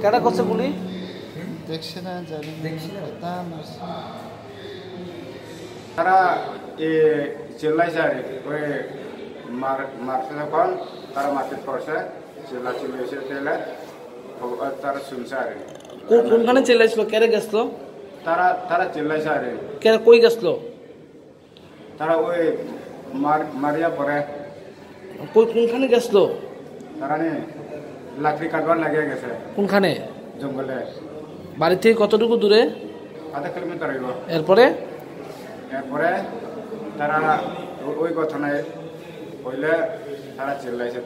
কেডা করছে গুলি? দেখছি না, জানি না। তারা চিল্লাইছে আর ওই মারছে যখন তারা মারপিট করছে, চিল্লাইছে তেলে তারা শুনছে আর কোনখানে চিল্লাইছিল? কেড়ে গেছিল? তারা চিল্লাইছে আর কেড়ে কই গেছিল? তারা ওই মারিয়া পরে কোনখানে গেছিল? তারা লাকড়ি কাটবার লাগিয়ে গেছে। কোনখানে? জঙ্গলে। বাড়ি থেকে কতটুকু দূরে? আধা কিলোমিটার হইব। এরপরে তারা ওই ঘটনায় হইলে তারা চিল্লাইছে,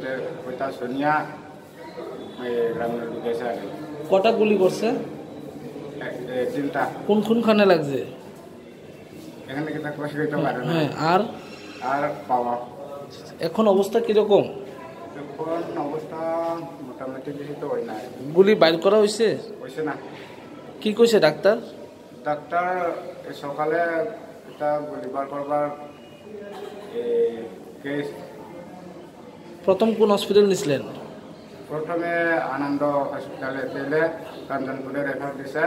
ওইটা শুনিয়া গ্রামের ঢুকেছে আর কটা গুলি করছে? তিনটা। কোনখানে লাগছে? এখানে কি থাকবে সেটা পারে না। আর আর পাওয়া এখন অবস্থা কিরকম? এখন অবস্থা মোটামুটি কিছু তো হয় না। গুলি বাইর করা হয়েছে না। কি কইছে ডাক্তার? ডাক্তার সকালে এটা গুলি বার করবার কেস। প্রথম কোন হসপিটাল নিছিলেন? প্রথমে আনন্দ হসপিটালে তেলে কাঞ্চনপুরে রেফার দিছে,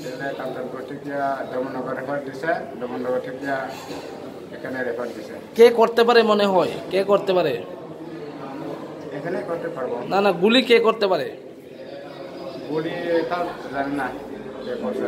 তেলে কাঞ্চনপুর থেকে দমনগর রেফার দিছে, দমনগর থেকে এখানে রেফার দিছে। কে করতে পারে মনে হয়? কে করতে পারে? এখানে করতে পারবো না, গুলি কে করতে পারে? গুলি এটা জানি না কে করছে।